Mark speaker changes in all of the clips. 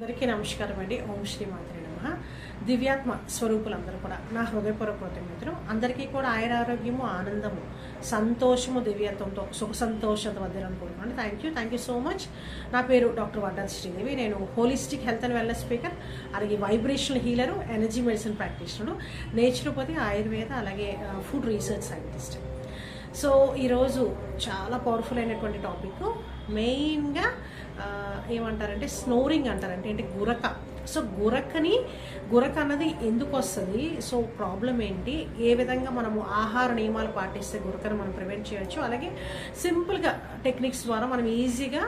Speaker 1: అందరికీ నమస్కారం అండి. ఓం శ్రీ మాత్రే నమః. దివ్యాత్మ స్వరూపులందరూ కూడా నా హృదయపూర్వక కృతజ్ఞతలు. అందరికీ కూడా ఆయురారోగ్యము, ఆనందము, సంతోషము, దివ్యత్వంతో సుఖ సంతోషత వద్దని కోరుకోండి. Thank you so much. నా పేరు డాక్టర్ వడ్డాది శ్రీదేవి. నేను holistic health and wellness speaker, అలాగే vibrational healer, energy medicine practitioner, naturopathy, Ayurveda, అలాగే ఫుడ్ రీసెర్చ్ సైంటిస్ట్. సో ఈరోజు చాలా పవర్ఫుల్ అయినటువంటి టాపిక్. మెయిన్గా ఏమంటారంటే స్నోరింగ్ అంటారంటే ఏంటి, గురక. సో గురక అన్నది ఎందుకు వస్తుంది, సో ప్రాబ్లం ఏంటి, ఏ విధంగా మనము ఆహార నియమాలు పాటిస్తే గురకను మనం ప్రివెంట్ చేయొచ్చు, అలాగే సింపుల్గా టెక్నిక్స్ ద్వారా మనం ఈజీగా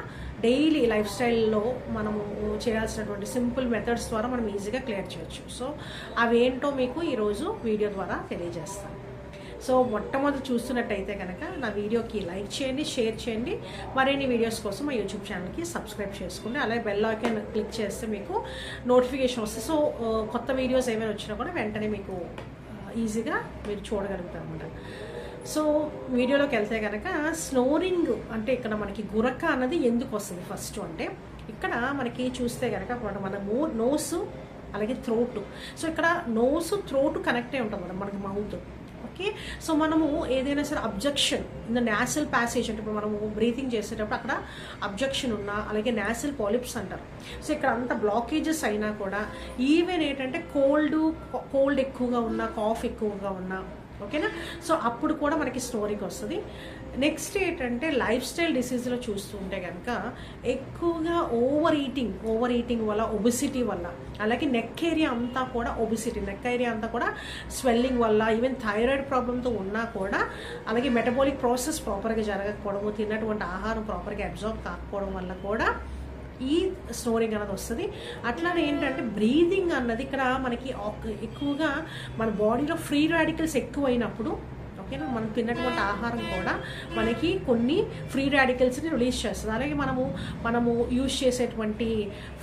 Speaker 1: డైలీ లైఫ్ స్టైల్లో మనము చేయాల్సినటువంటి సింపుల్ మెథడ్స్ ద్వారా మనం ఈజీగా క్లియర్ చేయొచ్చు. సో అవేంటో మీకు ఈరోజు వీడియో ద్వారా తెలియజేస్తాను. సో మొట్టమొదటి చూస్తున్నట్టయితే కనుక నా వీడియోకి లైక్ చేయండి, షేర్ చేయండి. మరిన్ని వీడియోస్ కోసం మా యూట్యూబ్ ఛానల్కి సబ్స్క్రైబ్ చేసుకోండి. అలాగే బెల్ ఐకాన్ క్లిక్ చేస్తే మీకు నోటిఫికేషన్ వస్తుంది. సో కొత్త వీడియోస్ ఏమైనా వచ్చినా కూడా వెంటనే మీకు ఈజీగా మీరు చూడగలుగుతారు అన్నమాట. సో వీడియోలోకి వెళ్తే కనుక స్నోరింగ్ అంటే ఇక్కడ మనకి గురక అన్నది ఎందుకు వస్తుంది ఫస్ట్ అంటే, ఇక్కడ మనకి చూస్తే కనుక మనము నోసు అలాగే థ్రోట్. సో ఇక్కడ నోసు థ్రోట్ కనెక్ట్ అయి ఉంటుంది మనకి మౌత్. ఓకే, సో మనము ఏదైనా సరే objection in the nasal passage అంటే ఇప్పుడు మనము బ్రీతింగ్ చేసేటప్పుడు అక్కడ అబ్జెక్షన్ ఉన్నా, అలాగే నాసల్ పాలిప్స్ అంటారు. సో ఇక్కడ అంత బ్లాకేజెస్ అయినా కూడా, ఈవెన్ ఏంటంటే కోల్డ్ ఎక్కువగా ఉన్నా, కాఫ్ ఎక్కువగా ఉన్నా, ఓకేనా, సో అప్పుడు కూడా మనకి స్నోరింగ్ వస్తుంది. నెక్స్ట్ ఏంటంటే లైఫ్ స్టైల్ డిసీజ్లో చూస్తుంటే కనుక ఎక్కువగా ఓవర్ ఈటింగ్ వల్ల, ఒబిసిటీ వల్ల, అలాగే నెక్ ఏరియా అంతా కూడా స్వెల్లింగ్ వల్ల, ఈవెన్ థైరాయిడ్ ప్రాబ్లంతో ఉన్నా కూడా, అలాగే మెటబాలిక్ ప్రాసెస్ ప్రాపర్గా జరగకపోవడము, తిన్నటువంటి ఆహారం ప్రాపర్గా అబ్జార్బ్ కాకపోవడం వల్ల కూడా ఈ స్నోరింగ్ అన్నది వస్తుంది. అట్లానే ఏంటంటే బ్రీదింగ్ అన్నది ఇక్కడ మనకి ఎక్కువగా మన బాడీలో ఫ్రీ రాడికల్స్ ఎక్కువైనప్పుడు, ఓకేనా, మనం తిన్నటువంటి ఆహారం కూడా మనకి కొన్ని ఫ్రీ రాడికల్స్ని రిలీజ్ చేస్తుంది. అలాగే మనము యూజ్ చేసేటువంటి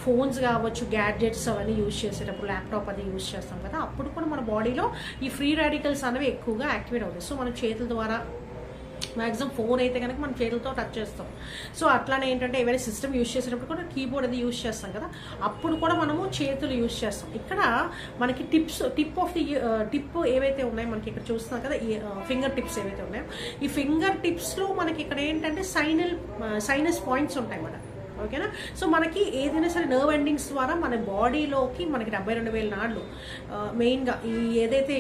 Speaker 1: ఫోన్స్ కావచ్చు, గ్యాడ్జెట్స్ అవన్నీ యూజ్ చేసేటప్పుడు, ల్యాప్టాప్ అది యూజ్ చేస్తాం కదా, అప్పుడు కూడా మన బాడీలో ఈ ఫ్రీ రాడికల్స్ అనేవి ఎక్కువగా యాక్టివేట్ అవుతాయి. సో మనం చేతుల ద్వారా మ్యాక్సిమం ఫోన్ అయితే కనుక మనం చేతులతో టచ్ చేస్తాం. సో అట్లానే ఏంటంటే ఏవైనా సిస్టమ్ యూజ్ చేసేటప్పుడు కూడా కీబోర్డ్ అది యూజ్ చేస్తాం కదా, అప్పుడు కూడా మనము చేతులు యూజ్ చేస్తాం. ఇక్కడ మనకి టిప్ ఏవైతే ఉన్నాయో మనకి ఇక్కడ చూస్తున్నాం కదా, ఈ ఫింగర్ టిప్స్ ఏవైతే ఉన్నాయో, ఈ ఫింగర్ టిప్స్లో మనకి ఇక్కడ ఏంటంటే సైనస్ పాయింట్స్ ఉంటాయి మన, ఓకేనా. సో మనకి ఏదైనా సరే నర్వ్ ఎండింగ్స్ ద్వారా మన బాడీలోకి మనకి 72,000 నాళ్ళు మెయిన్గా ఈ ఏదైతే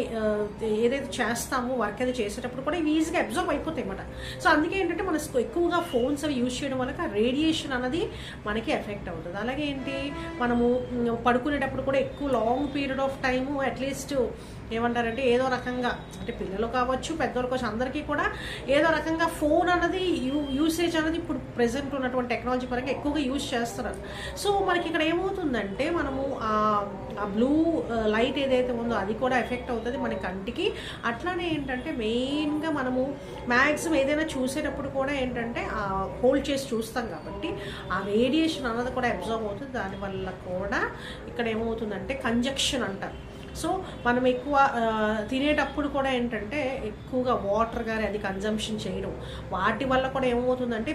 Speaker 1: చేస్తామో వర్క్ అది చేసేటప్పుడు కూడా ఇవి ఈజీగా అబ్జర్వ్ అయిపోతాయి అన్నమాట. సో అందుకే ఏంటంటే మన ఎక్కువగా ఫోన్స్ అవి యూజ్ చేయడం వల్ల రేడియేషన్ అనేది మనకి ఎఫెక్ట్ అవుతుంది. అలాగే ఏంటి, మనము పడుకునేటప్పుడు కూడా ఎక్కువ long period of time at least ఏమంటారంటే ఏదో రకంగా, అంటే పిల్లలు కావచ్చు, పెద్దవాళ్ళు కావచ్చు, అందరికీ కూడా ఏదో రకంగా ఫోన్ అన్నది యూసేజ్ అనేది ఇప్పుడు ప్రెసెంట్ ఉన్నటువంటి టెక్నాలజీ పరంగా ఎక్కువగా యూజ్ చేస్తున్నారు. సో మనకి ఇక్కడ ఏమవుతుందంటే మనము ఆ బ్లూ లైట్ ఏదైతే ఉందో అది కూడా ఎఫెక్ట్ అవుతుంది మన కంటికి. అట్లానే ఏంటంటే మెయిన్గా మనము మ్యాక్సిమం ఏదైనా చూసేటప్పుడు కూడా ఏంటంటే హోల్డ్ చేసి చూస్తాం కాబట్టి ఆ రేడియేషన్ అన్నది కూడా అబ్జర్వ్ అవుతుంది. దానివల్ల కూడా ఇక్కడ ఏమవుతుందంటే కంజక్షన్ అంటారు. సో మనం ఎక్కువ తినేటప్పుడు కూడా ఏంటంటే ఎక్కువగా వాటర్ కానీ అది కన్జంప్షన్ చేయడం, వాటి వల్ల కూడా ఏమవుతుందంటే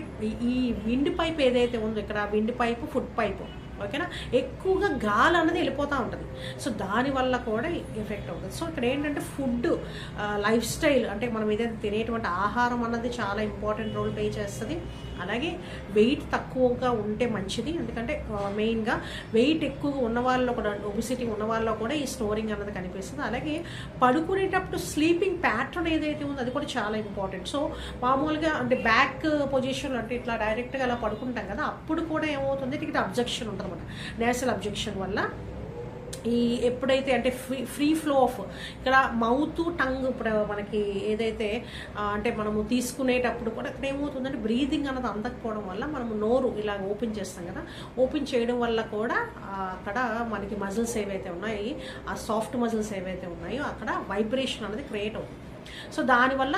Speaker 1: ఈ విండ్ పైప్ ఏదైతే ఉందో ఇక్కడ విండ్ పైపు, ఫుడ్ పైపు, ఓకేనా, ఎక్కువగా గాలి అన్నది వెళ్ళిపోతూ ఉంటుంది. సో దానివల్ల కూడా ఎఫెక్ట్ అవుతుంది. సో ఇక్కడ ఏంటంటే ఫుడ్ లైఫ్ స్టైల్ అంటే మనం ఏదైతే తినేటువంటి ఆహారం అన్నది చాలా ఇంపార్టెంట్ రోల్ ప్లే చేస్తుంది. అలాగే వెయిట్ తక్కువగా ఉంటే మంచిది, ఎందుకంటే మెయిన్గా వెయిట్ ఎక్కువగా ఉన్న వాళ్ళలో కూడా, ఒబిసిటీ ఉన్న వాళ్ళలో కూడా ఈ స్నోరింగ్ అన్నది కనిపిస్తుంది. అలాగే పడుకునేటప్పుడు స్లీపింగ్ ప్యాటర్న్ ఏదైతే ఉందో అది కూడా చాలా ఇంపార్టెంట్. సో మామూలుగా అంటే బ్యాక్ పొజిషన్లో అంటే ఇట్లా డైరెక్ట్గా అలా పడుకుంటాం కదా, అప్పుడు కూడా ఏమవుతుంది, ఇక్కడ అబ్జెక్షన్ ఉంటుంది అన్నమాట. నేసల్ అబ్జెక్షన్ వల్ల ఈ ఎప్పుడైతే అంటే ఫ్రీ ఫ్లో ఆఫ్ ఇక్కడ మౌత్, టంగ్, ఇప్పుడు మనకి ఏదైతే అంటే మనము తీసుకునేటప్పుడు కూడా ఇక్కడ ఏమవుతుందంటే బ్రీదింగ్ అన్నది అందకపోవడం వల్ల మనము నోరు ఇలా ఓపెన్ చేస్తాం కదా, ఓపెన్ చేయడం వల్ల కూడా అక్కడ మనకి మజిల్స్ ఏవైతే ఉన్నాయి, ఆ సాఫ్ట్ మజిల్స్ ఏవైతే ఉన్నాయో అక్కడ వైబ్రేషన్ అనేది క్రియేట్ అవుతుంది. సో దానివల్ల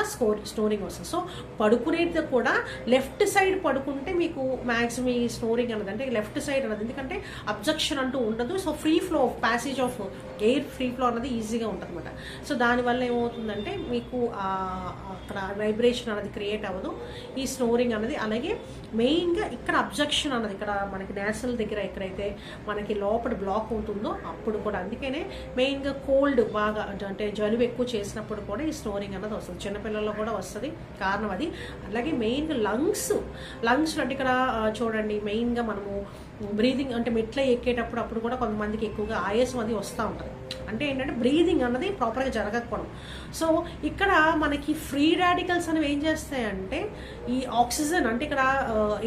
Speaker 1: స్నోరింగ్ వస్తుంది. సో పడుకునేది కూడా లెఫ్ట్ సైడ్ పడుకుంటే మీకు మ్యాక్సిమం ఈ స్నోరింగ్ అన్నది అంటే లెఫ్ట్ సైడ్ అన్నది, ఎందుకంటే అబ్జెక్షన్ అంటూ ఉండదు. So free flow of passage of air free flow అన్నది ఈజీగా ఉంటుంది అనమాట. సో దానివల్ల ఏమవుతుందంటే మీకు అక్కడ వైబ్రేషన్ అనేది క్రియేట్ అవ్వదు, ఈ స్నోరింగ్ అనేది. అలాగే మెయిన్గా ఇక్కడ అబ్జెక్షన్ అన్నది ఇక్కడ మనకి నేసల్ దగ్గర ఎక్కడైతే మనకి లోపల బ్లాక్ అవుతుందో అప్పుడు కూడా, అందుకనే మెయిన్గా కోల్డ్ బాగా అంటే జలుబు ఎక్కువ చేసినప్పుడు కూడా ఈ స్నోరింగ్ అన్నది వస్తుంది. చిన్నపిల్లల్లో కూడా వస్తుంది, కారణం అది. అలాగే మెయిన్గా లంగ్స్ అంటే ఇక్కడ చూడండి, మెయిన్గా మనము బ్రీదింగ్ అంటే మెట్ల ఎక్కేటప్పుడు అప్పుడు కూడా కొంతమందికి ఎక్కువగా ఆయాసం అది వస్తూ ఉంటుంది. అంటే ఏంటంటే బ్రీదింగ్ అన్నది ప్రాపర్గా జరగకపోవడం. సో ఇక్కడ మనకి ఫ్రీ రాడికల్స్ అనేవి ఏం చేస్తాయంటే ఈ ఆక్సిజన్ అంటే ఇక్కడ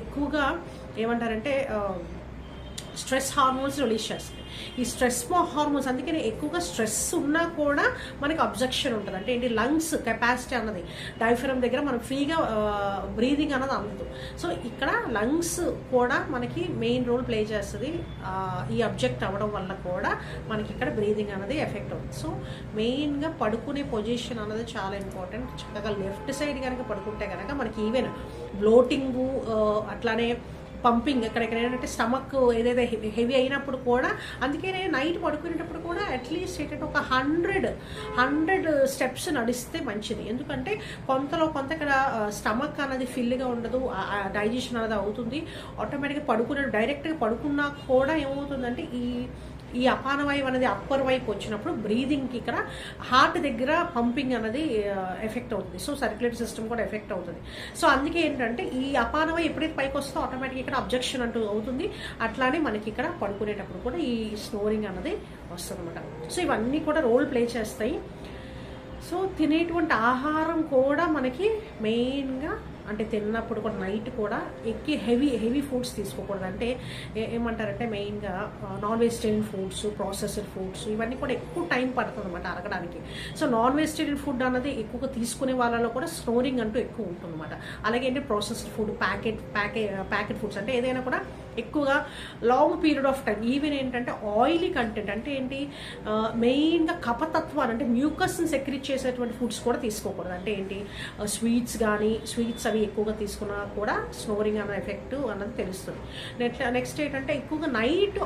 Speaker 1: ఎక్కువగా ఏమంటారంటే స్ట్రెస్ హార్మోన్స్ రిలీజ్ చేస్తాయి. ఈ స్ట్రెస్ హార్మోన్స్, అందుకని ఎక్కువగా స్ట్రెస్ ఉన్నా కూడా మనకి అబ్జెక్షన్ ఉంటుంది. అంటే ఏంటి, లంగ్స్ కెపాసిటీ అన్నది డైఫ్రమ్ దగ్గర మనం ఫ్రీగా బ్రీదింగ్ అన్నది అందదు. సో ఇక్కడ లంగ్స్ కూడా మనకి మెయిన్ రోల్ ప్లే చేస్తుంది. ఈ అబ్జెక్ట్ అవ్వడం వల్ల కూడా మనకి ఇక్కడ బ్రీదింగ్ అన్నది ఎఫెక్ట్ అవుతుంది. సో మెయిన్గా పడుకునే పొజిషన్ అన్నది చాలా ఇంపార్టెంట్. చక్కగా లెఫ్ట్ సైడ్ కనుక పడుకుంటే కనుక మనకి ఈవెన్ బ్లోటింగు అట్లానే పంపింగ్ ఎక్కడెక్కడైనా స్టమక్ ఏదైతే హెవీ అయినప్పుడు కూడా, అందుకే నైట్ పడుకునేటప్పుడు కూడా అట్లీస్ట్ ఏంటంటే ఒక 100 స్టెప్స్ నడిస్తే మంచిది. ఎందుకంటే కొంతలో కొంత ఇక్కడ స్టమక్ అనేది ఫిల్గా ఉండదు, డైజెషన్ అనేది అవుతుంది. ఆటోమేటిక్గా డైరెక్ట్గా పడుకున్నా కూడా ఏమవుతుందంటే ఈ అపానవాయువు అనేది అప్పర్ వైపు వచ్చినప్పుడు బ్రీదింగ్కి ఇక్కడ హార్ట్ దగ్గర పంపింగ్ అనేది ఎఫెక్ట్ అవుతుంది. సో సర్క్యులేటరీ సిస్టమ్ కూడా ఎఫెక్ట్ అవుతుంది. సో అందుకే ఏంటంటే ఈ అపానవాయువు ఎప్పుడైతే పైకి వస్తుందో ఆటోమేటిక్గా ఇక్కడ అబ్జెక్షన్ అంటూ అవుతుంది. అట్లానే మనకి ఇక్కడ పడుకునేటప్పుడు కూడా ఈ స్నోరింగ్ అన్నది వస్తుంది అనమాట. సో ఇవన్నీ కూడా రోల్ ప్లే చేస్తాయి. సో తినేటువంటి ఆహారం కూడా మనకి మెయిన్గా అంటే తిన్నప్పుడు కూడా నైట్ కూడా హెవీ ఫుడ్స్ తీసుకోకూడదు. అంటే ఏమంటారంటే మెయిన్గా non vegetarian foods, processed foods ఇవన్నీ కూడా ఎక్కువ టైం పడుతుంది అనమాట అరగడానికి. సో నాన్ వెజిటేరియన్ ఫుడ్ అన్నది ఎక్కువగా తీసుకునే వాళ్ళలో కూడా స్నోరింగ్ అంటూ ఎక్కువ ఉంటుంది అనమాట. అలాగే అంటే ప్రాసెస్డ్ ఫుడ్, ప్యాకెట్ ఫుడ్స్ అంటే ఏదైనా కూడా ఎక్కువగా long period of time, even ఏంటంటే ఆయిలీ కంటెంట్ అంటే ఏంటి, మెయిన్గా కపతత్వాన్ని అంటే మ్యూకస్ని సెక్రీట్ చేసేటువంటి ఫుడ్స్ కూడా తీసుకోకూడదు. అంటే ఏంటి, స్వీట్స్ అవి ఎక్కువగా తీసుకున్నా కూడా స్నోరింగ్ అనే ఎఫెక్ట్ అన్నది తెలుస్తుంది. నెక్స్ట్ ఏంటంటే ఎక్కువగా నైట్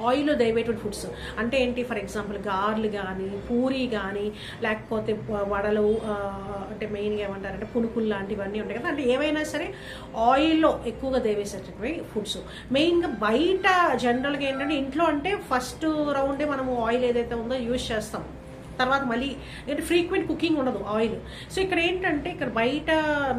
Speaker 1: ఆయిల్లో దేవేటువంటి ఫుడ్స్ అంటే ఏంటి, ఫర్ ఎగ్జాంపుల్ గార్లు కానీ, పూరి కానీ, లేకపోతే వడలు, అంటే మెయిన్గా ఏమంటారంటే పునుకులు లాంటివన్నీ ఉంటాయి కదా. అంటే ఏవైనా సరే ఆయిల్లో ఎక్కువగా దేవేసేటటువంటి ఫుడ్స్. మెయిన్గా బయట జనరల్గా ఏంటంటే ఇంట్లో అంటే ఫస్ట్ రౌండే మనము ఆయిల్ ఏదైతే ఉందో యూజ్ చేస్తాం, తర్వాత మళ్ళీ ఏంటంటే ఫ్రీక్వెంట్ కుకింగ్ ఉండదు ఆయిల్. సో ఇక్కడ ఏంటంటే ఇక్కడ బయట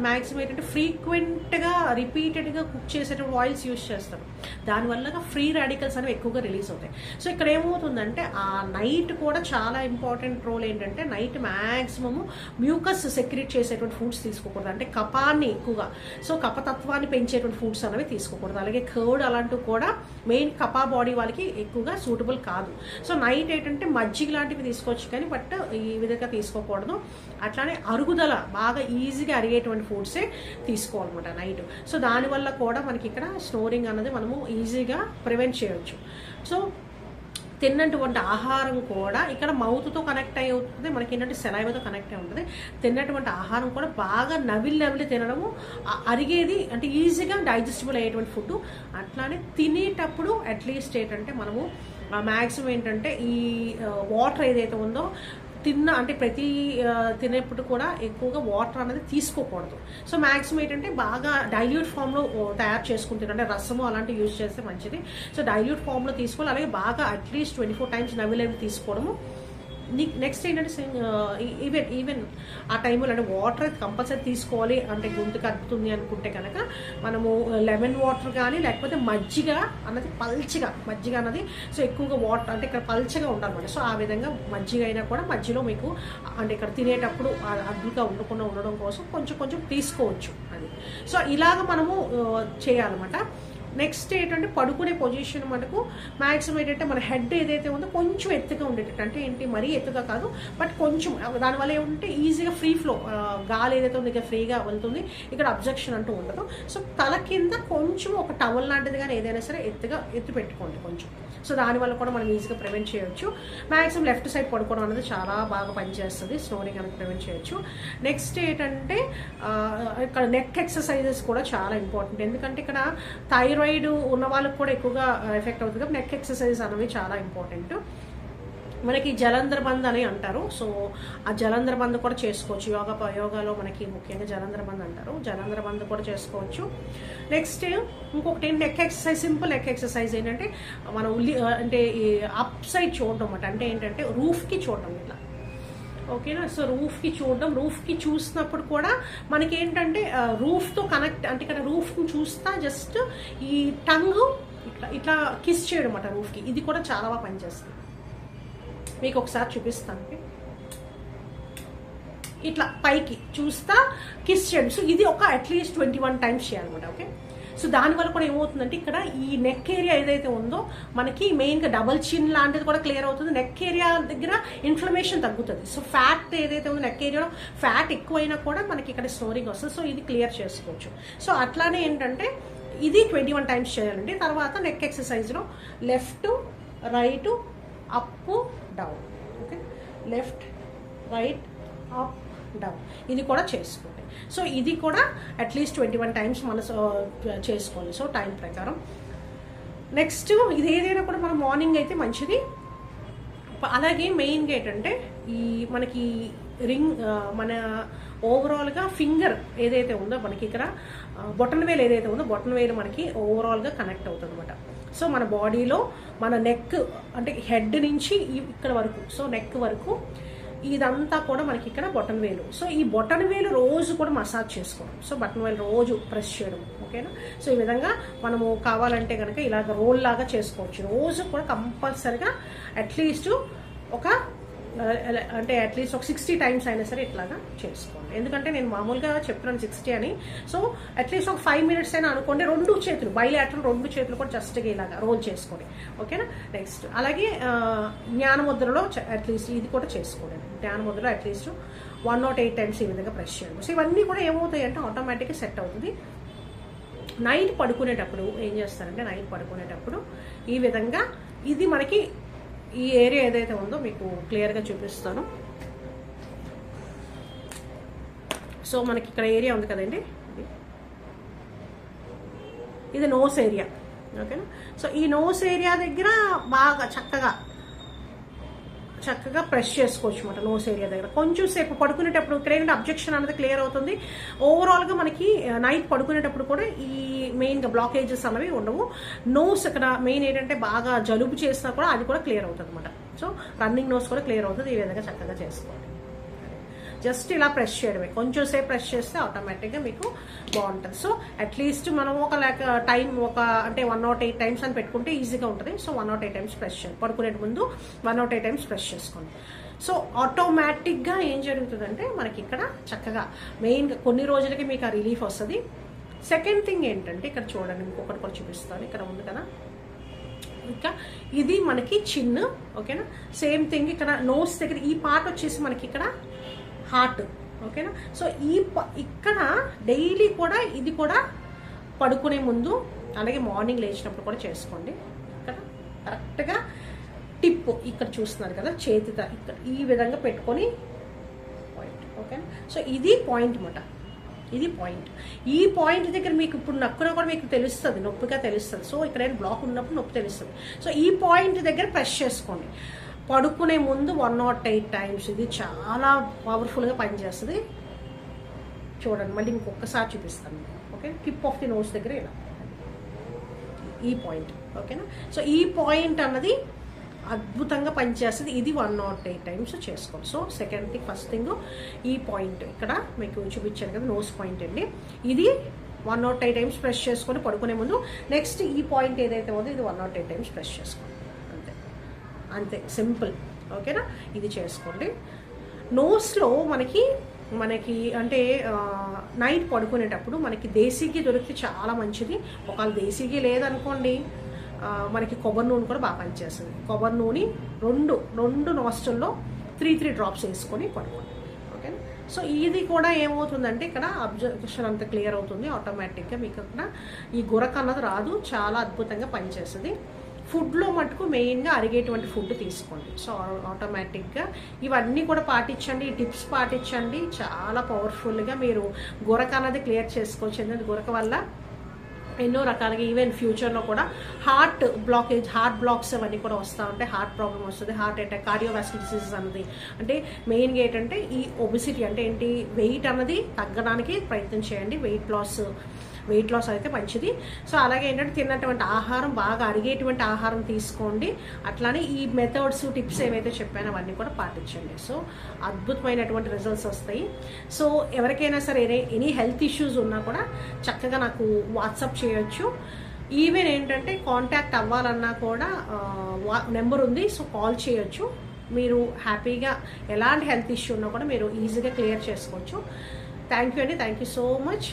Speaker 1: మ్యాక్సిమం ఏంటంటే ఫ్రీక్వెంట్గా రిపీటెడ్గా కుక్ చేసేటువంటి ఆయిల్స్ యూజ్ చేస్తారు. దానివల్ల ఫ్రీ రాడికల్స్ అనేవి ఎక్కువగా రిలీజ్ అవుతాయి. సో ఇక్కడ ఏమవుతుందంటే ఆ నైట్ కూడా చాలా ఇంపార్టెంట్ రోల్ ఏంటంటే నైట్ మ్యాక్సిమము మ్యూకస్ సెక్రీట్ చేసేటువంటి ఫుడ్స్ తీసుకోకూడదు. అంటే కపాన్ని ఎక్కువగా, సో కపతత్వాన్ని పెంచేటువంటి ఫుడ్స్ అనేవి తీసుకోకూడదు. అలాగే కర్డ్ అలాంటివి కూడా మెయిన్ కపా బాడీ వాళ్ళకి ఎక్కువగా సూటబుల్ కాదు. సో నైట్ ఏంటంటే మజ్జిగ లాంటివి తీసుకోవచ్చు కానీ బట్ ఈ విధంగా తీసుకోకూడదు. అట్లానే అరుగుదల బాగా ఈజీగా అరిగేటువంటి ఫుడ్సే తీసుకోవాలన్నమాట నైట్. సో దానివల్ల కూడా మనకి ఇక్కడ స్నోరింగ్ అన్నది మనము ఈజీగా ప్రివెంట్ చేయవచ్చు. సో తిన్నటువంటి ఆహారం కూడా ఇక్కడ మౌత్తో కనెక్ట్ అయి ఉంటుంది, మనకి ఏంటంటే సెలైవతో కనెక్ట్ అయి ఉంటుంది. తిన్నటువంటి ఆహారం కూడా బాగా నవిలి తినడము, అరిగేది అంటే ఈజీగా డైజెస్టిబుల్ అయ్యేటువంటి ఫుడ్. అట్లానే తినేటప్పుడు అట్లీస్ట్ ఏంటంటే మనము మ్యాక్సిమం ఏంటంటే ఈ వాటర్ ఏదైతే ఉందో అంటే ప్రతి తినేప్పుడు కూడా ఎక్కువగా వాటర్ అనేది తీసుకోకూడదు. సో మ్యాక్సిమం ఏంటంటే బాగా డైల్యూట్ ఫామ్లో తయారు చేసుకుంటారు, అంటే రసము అలాంటివి యూజ్ చేస్తే మంచిది. సో డైల్యూట్ ఫామ్లో తీసుకోవాలి. అలాగే బాగా అట్లీస్ట్ 24 టైమ్స్ నవ్వులేవి తీసుకోవడము. నెక్స్ట్ ఏంటంటే ఈవెన్ ఆ టైంలో అంటే వాటర్ అయితే కంపల్సరీ తీసుకోవాలి. అంటే గొంతు కడుపుతుంది అనుకుంటే కనుక మనము లెమన్ వాటర్ కానీ లేకపోతే మజ్జిగ అన్నది సో ఎక్కువగా వాటర్ అంటే ఇక్కడ పల్చగా ఉండాలన్నమాట. సో ఆ విధంగా మజ్జిగ అయినా కూడా మధ్యలో మీకు అంటే ఇక్కడ తినేటప్పుడు అడ్డుగా ఉండకుండా ఉండడం కోసం కొంచెం తీసుకోవచ్చు అది. సో ఇలాగ మనము చేయాలన్నమాట. నెక్స్ట్ ఏంటంటే పడుకునే పొజిషన్ మనకు మ్యాక్సిమం ఏంటంటే మన హెడ్ ఏదైతే ఉందో కొంచెం ఎత్తుగా ఉండేటట్టు, అంటే ఏంటి మరీ ఎత్తుగా కాదు బట్ కొంచెం, దానివల్ల ఏమంటే ఈజీగా ఫ్రీ ఫ్లో గాలి ఏదైతే ఉంది ఇక్కడ ఫ్రీగా వెళ్తుంది, ఇక్కడ అబ్జెక్షన్ అంటూ ఉండదు. సో తల కింద కొంచెం ఒక టవల్ లాంటిది కానీ ఏదైనా సరే ఎత్తు పెట్టుకోండి కొంచెం. సో దానివల్ల కూడా మనం ఈజీగా ప్రివెంట్ చేయొచ్చు. మ్యాక్సిమం లెఫ్ట్ సైడ్ పడుకోవడం అనేది చాలా బాగా పనిచేస్తుంది, స్నోరింగ్ అనేది ప్రివెంట్ చేయొచ్చు. నెక్స్ట్ ఏంటంటే ఇక్కడ నెక్ ఎక్సర్సైజెస్ కూడా చాలా ఇంపార్టెంట్, ఎందుకంటే ఇక్కడ థైరాయిడ్ ఉన్న వాళ్ళకి కూడా ఎక్కువగా ఎఫెక్ట్ అవుతుంది కాబట్టి నెక్ ఎక్సర్సైజ్ అనేవి చాలా ఇంపార్టెంట్. మనకి జలంధర్ బంద్ అని అంటారు, సో ఆ జలంధర్ బంద్ కూడా చేసుకోవచ్చు. యోగాలో మనకి ముఖ్యంగా జలంధర్ బంద్ అంటారు, జలంధర్ బంద్ కూడా చేసుకోవచ్చు. నెక్స్ట్ ఇంకొకటి neck exercise, simple neck exercise ఏంటంటే మనం అంటే అప్ సైడ్ చూడడం అన్నమాట, అంటే ఏంటంటే రూఫ్కి చూడడం ఇట్లా, ఓకేనా. సో రూఫ్కి చూడడం, రూఫ్కి చూసినప్పుడు కూడా మనకి ఏంటంటే రూఫ్తో కనెక్ట్, అంటే ఇక్కడ రూఫ్ని చూస్తా జస్ట్ ఈ టంగ్ ఇట్లా ఇట్లా కిస్ చేయడం అన్నమాట రూఫ్కి, ఇది కూడా చాలా బాగా పనిచేస్తుంది. మీకు ఒకసారి చూపిస్తాను, ఇట్లా పైకి చూస్తా కిస్ చేయడం. సో ఇది ఒక అట్లీస్ట్ 21 టైమ్స్ చేయాలన్నమాట, ఓకే. సో దానివల్ల కూడా ఏమవుతుందంటే ఇక్కడ ఈ నెక్ ఏరియా ఏదైతే ఉందో మనకి మెయిన్గా డబల్ చిన్ లాంటిది కూడా క్లియర్ అవుతుంది, నెక్ ఏరియా దగ్గర ఇన్ఫ్లమేషన్ తగ్గుతుంది. సో ఫ్యాట్ ఏదైతే ఉందో నెక్ ఏరియాలో ఫ్యాట్ ఎక్కువైనా కూడా మనకి ఇక్కడ స్నోరింగ్ వస్తుంది, సో ఇది క్లియర్ చేసుకోవచ్చు. సో అట్లానే ఏంటంటే ఇది 21 టైమ్స్ చేయాలండి. తర్వాత నెక్ ఎక్సర్సైజ్లో left right up down, okay, left right up down, ఇది కూడా చేసుకోండి. సో ఇది కూడా అట్లీస్ట్ 21 టైమ్స్ మనం చేసుకోవాలి, సో టైం ప్రకారం. నెక్స్ట్ ఇది ఏదైనా కూడా మనం మార్నింగ్ అయితే మంచిది. అలాగే మెయిన్గా ఏంటంటే ఈ మనకి రింగ్ మన ఓవరాల్గా ఫింగర్ ఏదైతే ఉందో మనకి ఇక్కడ బొటన్ వేలు ఏదైతే ఉందో బొటన్ వేలు మనకి ఓవరాల్గా కనెక్ట్ అవుతుంది అనమాట. సో మన బాడీలో మన నెక్ అంటే హెడ్ నుంచి ఇక్కడ వరకు, సో నెక్ వరకు ఇదంతా కూడా మనకి ఇక్కడ బొటన్ వేలు. సో ఈ బొటన్ వేలు రోజు కూడా మసాజ్ చేసుకోవడం, సో బటన్ వేలు రోజు ప్రెస్ చేయడం, ఓకేనా. సో ఈ విధంగా మనము కావాలంటే కనుక ఇలాగ రోల్ లాగా చేసుకోవచ్చు. రోజు కూడా కంపల్సరిగా అట్లీస్ట్ ఒక అంటే అట్లీస్ట్ ఒక 60 టైమ్స్ అయినా సరే ఇట్లాగా చేసుకోండి. ఎందుకంటే నేను మామూలుగా చెప్తున్నాను 60 అని, సో అట్లీస్ట్ ఒక 5 మినిట్స్ అయినా అనుకోండి. 2 చేతులు బైలాటరల్ 2 చేతులు కూడా జస్ట్గా ఇలాగా రోల్ చేసుకోండి, ఓకేనా. నెక్స్ట్ అలాగే జ్ఞానముద్రలో అట్లీస్ట్ ఇది కూడా చేసుకోండి. జ్ఞానముద్రలో అట్లీస్ట్ 108 టైమ్స్ ఈ విధంగా ప్రెస్ చేయండి. సో ఇవన్నీ కూడా ఏమవుతాయి అంటే ఆటోమేటిక్గా సెట్ అవుతుంది. నైట్ పడుకునేటప్పుడు ఏం చేస్తారంటే నైట్ పడుకునేటప్పుడు ఈ విధంగా ఇది మనకి ఈ ఏరియా ఏదైతే ఉందో మీకు క్లియర్గా చూపిస్తాను. సో మనకి ఇక్కడ ఏరియా ఉంది కదండి, ఇది నోస్ ఏరియా, ఓకేనా. సో ఈ నోస్ ఏరియా దగ్గర బాగా చక్కగా ప్రెస్ చేసుకోవచ్చు అనమాట. నోస్ ఏరియా దగ్గర కొంచెం సేపు పడుకునేటప్పుడు ఇక్కడ అబ్జెక్షన్ అనేది క్లియర్ అవుతుంది. ఓవరాల్గా మనకి నైట్ పడుకునేటప్పుడు కూడా ఈ మెయిన్గా బ్లాకేజెస్ అనేవి ఉండవు. నోస్ ఇక్కడ మెయిన్ ఏంటంటే బాగా జలుబు చేసినా కూడా అది కూడా క్లియర్ అవుతుంది అనమాట. సో రన్నింగ్ నోస్ కూడా క్లియర్ అవుతుంది. ఈ విధంగా చక్కగా చేసుకోవాలి. జస్ట్ ఇలా ప్రెస్ చేయడమే, కొంచెం సేపు ప్రెస్ చేస్తే ఆటోమేటిక్గా మీకు బాగుంటుంది. సో అట్లీస్ట్ మనం ఒక టైం అంటే 108 టైమ్స్ అని పెట్టుకుంటే ఈజీగా ఉంటుంది. సో 108 టైమ్స్ ప్రెస్ చేయండి, పడుకునే ముందు 108 టైమ్స్ ప్రెస్ చేసుకోండి. సో ఆటోమేటిక్గా ఏం జరుగుతుందంటే మనకి ఇక్కడ చక్కగా మెయిన్గా కొన్ని రోజులకి మీకు ఆ రిలీఫ్ వస్తుంది. సెకండ్ థింగ్ ఏంటంటే ఇక్కడ చూడండి, ఇంకొకటి కూడా చూపిస్తాను. ఇక్కడ ఉంది కదా, ఇంకా ఇది మనకి చిన్, ఓకేనా. సేమ్ థింగ్ ఇక్కడ నోస్ దగ్గర ఈ పార్ట్ వచ్చేసి మనకి ఇక్కడ హార్ట్, ఓకేనా. సో ఇక్కడ డైలీ కూడా ఇది కూడా పడుకునే ముందు అలాగే మార్నింగ్ లేచినప్పుడు కూడా చేసుకోండి. ఇక్కడ కరెక్ట్గా టిప్ ఇక్కడ చూస్తున్నారు కదా, చేతితో ఇక్కడ ఈ విధంగా పెట్టుకొని పాయింట్, ఓకేనా. సో ఇది పాయింట్ అన్నమాట, ఇది పాయింట్. ఈ పాయింట్ దగ్గర మీకు ఇప్పుడు నొక్కున కూడా మీకు తెలుస్తుంది, నొప్పిగా తెలుస్తుంది. సో ఇక్కడ బ్లాక్ ఉన్నప్పుడు నొప్పి తెలుస్తుంది. సో ఈ పాయింట్ దగ్గర ప్రెస్ చేసుకోండి పడుకునే ముందు 108 టైమ్స్. ఇది చాలా పవర్ఫుల్గా పనిచేస్తుంది. చూడండి, మళ్ళీ ఇంకొకసారి చూపిస్తాను, okay. Tip of the nose దగ్గర ఇలా ఈ పాయింట్, ఓకేనా. సో ఈ పాయింట్ అన్నది అద్భుతంగా పనిచేస్తుంది. ఇది 108 టైమ్స్ చేసుకోండి. So second thing, first thing ఈ పాయింట్ ఇక్కడ మీకు చూపించాను కదా, నోస్ పాయింట్ అండి. ఇది 108 టైమ్స్ ప్రెస్ చేసుకొని పడుకునే ముందు. నెక్స్ట్ ఈ పాయింట్ ఏదైతే ఉందో ఇది 108 టైమ్స్ ప్రెస్ చేసుకోండి, అంతే సింపుల్, ఓకేనా. ఇది చేసుకోండి. నోస్లో మనకి మనకి అంటే నైట్ పడుకునేటప్పుడు మనకి దేశీ ఘీ దొరికితే చాలా మంచిది. ఒకవేళ దేశీ ఘీ లేదనుకోండి, మనకి కొబ్బరి నూనె కూడా బాగా పనిచేస్తుంది. కొబ్బరి నూనె రెండు నాస్టల్లో 3 డ్రాప్స్ వేసుకొని పడుకోండి. ఓకేనా? సో ఇది కూడా ఏమవుతుందంటే ఇక్కడ అబ్జర్వేషన్ అంతా క్లియర్ అవుతుంది. ఆటోమేటిక్గా మీకు అక్కడ ఈ గురక అన్నది రాదు, చాలా అద్భుతంగా పనిచేస్తుంది. ఫుడ్లో మటుకు మెయిన్గా అరిగేటువంటి ఫుడ్ తీసుకోండి. సో ఆటోమేటిక్గా ఇవన్నీ కూడా పాటించండి, ఈ టిప్స్ పాటించండి. చాలా పవర్ఫుల్గా మీరు గురక అన్నది క్లియర్ చేసుకోవచ్చు. ఎందుకంటే గురక వల్ల ఎన్నో రకాలుగా ఈవెన్ ఫ్యూచర్లో కూడా హార్ట్ బ్లాక్స్ అవన్నీ కూడా వస్తూ ఉంటాయి. హార్ట్ ప్రాబ్లమ్ వస్తుంది, హార్ట్ అటాక్, కార్డియోవాస్కులర్ డిసీజెస్ అన్నది. అంటే మెయిన్గా ఏంటంటే ఈ ఒబిసిటీ అంటే ఏంటి, వెయిట్ అన్నది తగ్గడానికి ప్రయత్నం చేయండి. వెయిట్ లాస్ అయితే మంచిది. సో అలాగే ఏంటంటే తిన్నటువంటి ఆహారం బాగా అరిగేటువంటి ఆహారం తీసుకోండి. అట్లానే ఈ మెథడ్స్ టిప్స్ ఏవైతే చెప్పానో అవన్నీ కూడా పాటించండి. సో అద్భుతమైనటువంటి రిజల్ట్స్ వస్తాయి. సో ఎవరికైనా సరే ఎనీ హెల్త్ ఇష్యూస్ ఉన్నా కూడా చక్కగా నాకు వాట్సాప్ చేయొచ్చు. ఈవెన్ ఏంటంటే కాంటాక్ట్ అవ్వాలన్నా కూడా నెంబర్ ఉంది, సో కాల్ చేయొచ్చు. మీరు హ్యాపీగా ఎలాంటి హెల్త్ ఇష్యూ ఉన్నా కూడా మీరు ఈజీగా క్లియర్ చేసుకోవచ్చు. థ్యాంక్ యూ అండి, థ్యాంక్ యూ సో మచ్.